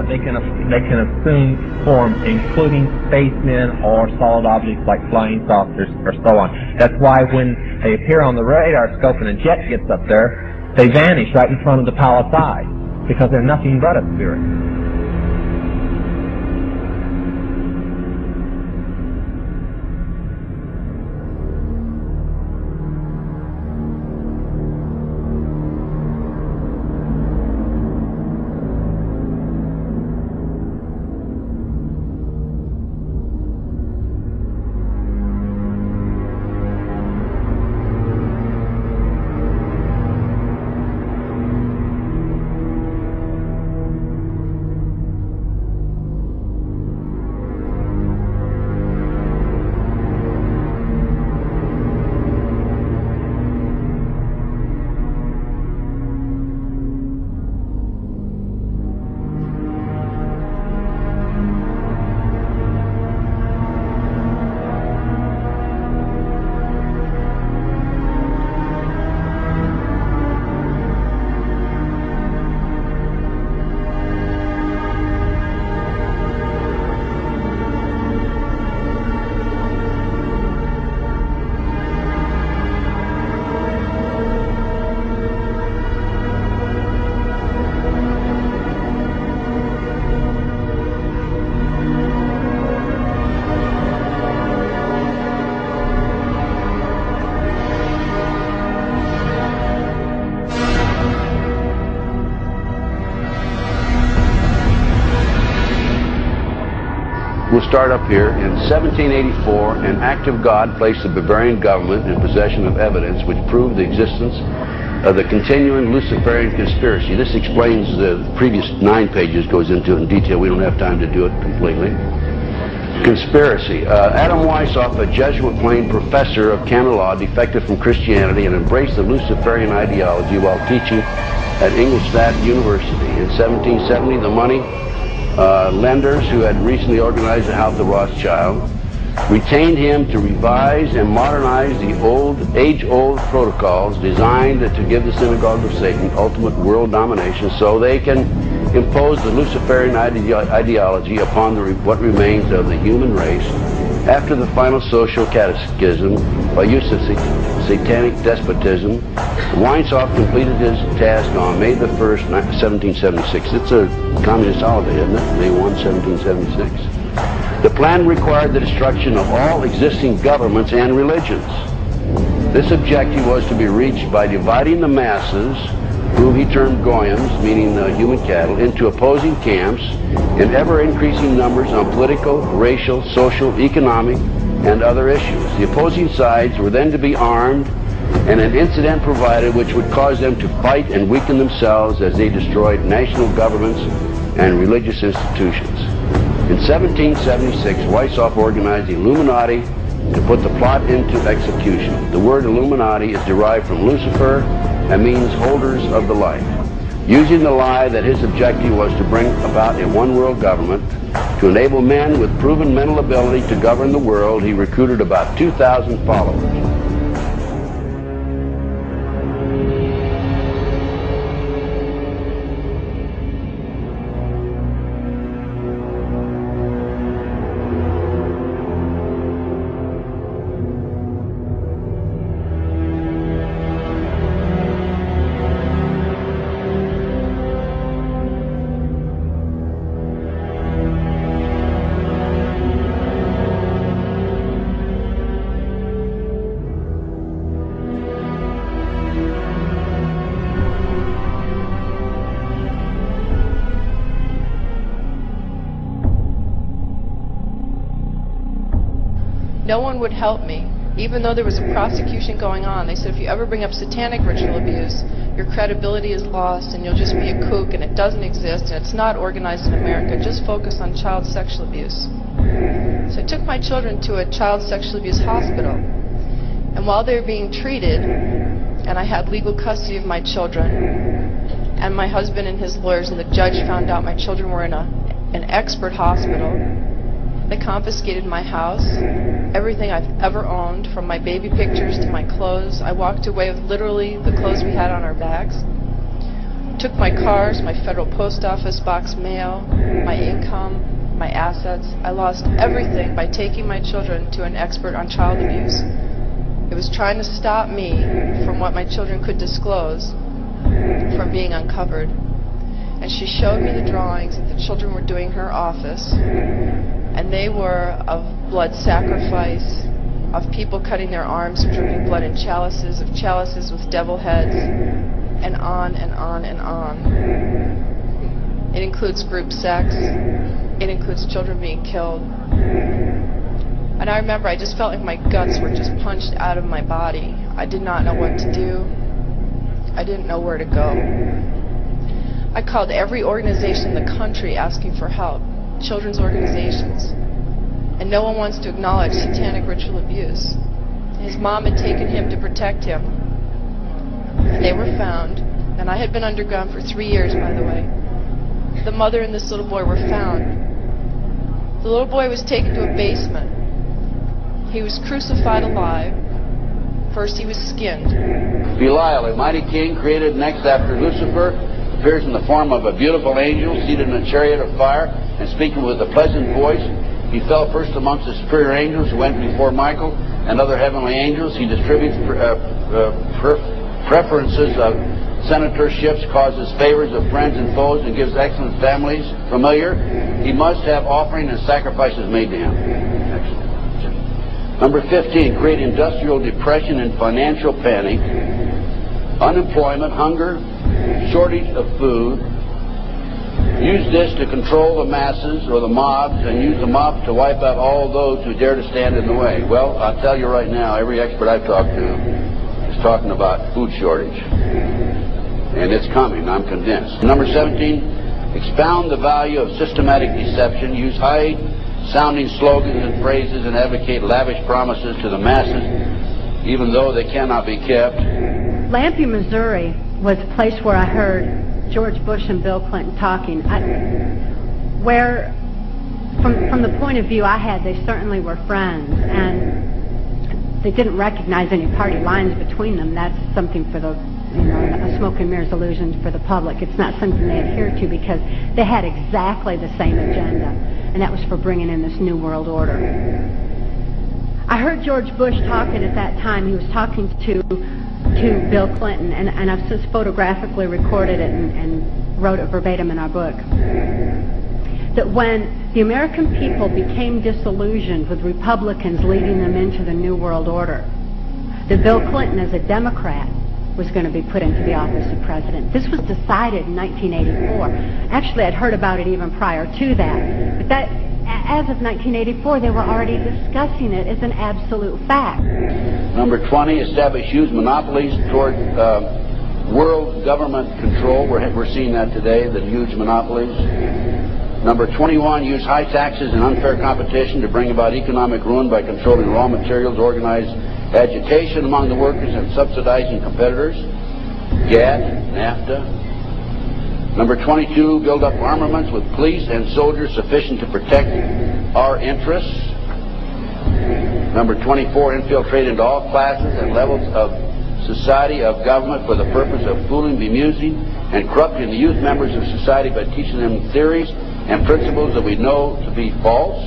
but they can assume forms, including spacemen or solid objects like flying saucers or so on. That's why when they appear on the radar scope and a jet gets up there, they vanish right in front of the palace eye, because they're nothing but a spirit. We'll start up here. In 1784, an act of God placed the Bavarian government in possession of evidence which proved the existence of the continuing Luciferian conspiracy. This explains the previous 9 pages, goes into it in detail. We don't have time to do it completely. Conspiracy. Adam Weishaupt, a Jesuit-trained professor of canon law, defected from Christianity and embraced the Luciferian ideology while teaching at Ingolstadt University. In 1770, the money lenders who had recently organized the House of Rothschild retained him to revise and modernize the age-old protocols designed to give the synagogue of Satan ultimate world domination, so they can impose the Luciferian ideology upon what remains of the human race after the final social cataclysm by use of satanic despotism. Weishaupt completed his task on May the 1st, 1776. It's a communist holiday, isn't it? May 1, 1776. The plan required the destruction of all existing governments and religions. This objective was to be reached by dividing the masses, whom he termed goyim, meaning human cattle, into opposing camps in ever-increasing numbers on political, racial, social, economic, and other issues. The opposing sides were then to be armed, and an incident provided which would cause them to fight and weaken themselves as they destroyed national governments and religious institutions. In 1776, Weishaupt organized the Illuminati to put the plot into execution. The word Illuminati is derived from Lucifer and means holders of the light. Using the lie that his objective was to bring about a one-world government, to enable men with proven mental ability to govern the world, he recruited about 2,000 followers. No one would help me, even though there was a prosecution going on. They said, if you ever bring up satanic ritual abuse, your credibility is lost and you'll just be a kook and it doesn't exist and it's not organized in America. Just focus on child sexual abuse. So I took my children to a child sexual abuse hospital, and while they were being treated, and I had legal custody of my children, and my husband and his lawyers and the judge found out my children were in an expert hospital. They confiscated my house, everything I've ever owned, from my baby pictures to my clothes. I walked away with literally the clothes we had on our backs. took my cars, my federal post office box mail, my income, my assets. I lost everything by taking my children to an expert on child abuse. It was trying to stop me from what my children could disclose from being uncovered. And she showed me the drawings that the children were doing in her office, and they were of blood sacrifice, of people cutting their arms, dripping blood in chalices, of chalices with devil heads, and on and on and on. It includes group sex. It includes children being killed. And I remember I just felt like my guts were just punched out of my body. I did not know what to do. I didn't know where to go. I called every organization in the country asking for help, children's organizations. And no one wants to acknowledge satanic ritual abuse. His mom had taken him to protect him. And they were found. And I had been underground for 3 years, by the way. The mother and this little boy were found. The little boy was taken to a basement. He was crucified alive. First he was skinned. Belial, a mighty king created next after Lucifer, appears in the form of a beautiful angel seated in a chariot of fire and speaking with a pleasant voice. He fell first amongst the superior angels who went before Michael and other heavenly angels. He distributes preferences of senatorships, causes favors of friends and foes, and gives excellent families familiar. He must have offering and sacrifices made to him. Excellent. Number 15, create industrial depression and financial panic, unemployment, hunger, shortage of food. Use this to control the masses or the mobs, and use the mob to wipe out all those who dare to stand in the way. Well, I'll tell you right now, every expert I've talked to is talking about food shortage. And it's coming, I'm convinced. Number 17, expound the value of systematic deception. Use high-sounding slogans and phrases and advocate lavish promises to the masses, even though they cannot be kept. Lampe, Missouri was a place where I heard George Bush and Bill Clinton talking. From the point of view I had, they certainly were friends, and they didn't recognize any party lines between them. That's something for the, a smoke and mirrors illusion for the public. It's not something they adhere to because they had exactly the same agenda, and that was for bringing in this New World Order. I heard George Bush talking at that time. He was talking to Bill Clinton, and I've since photographically recorded it and wrote it verbatim in our book, that when the American people became disillusioned with Republicans leading them into the New World Order, that Bill Clinton, as a Democrat, was going to be put into the office of president. This was decided in 1984. Actually, I'd heard about it even prior to that. But that, as of 1984, they were already discussing it as an absolute fact. Number 20, establish huge monopolies toward world government control. We're seeing that today, the huge monopolies. Number 21, use high taxes and unfair competition to bring about economic ruin by controlling raw materials, organize agitation among the workers, and subsidizing competitors. GATT, NAFTA. Number 22, build up armaments with police and soldiers sufficient to protect our interests. Number 24, infiltrate into all classes and levels of society, of government, for the purpose of fooling, bemusing, and corrupting the youth members of society by teaching them theories and principles that we know to be false.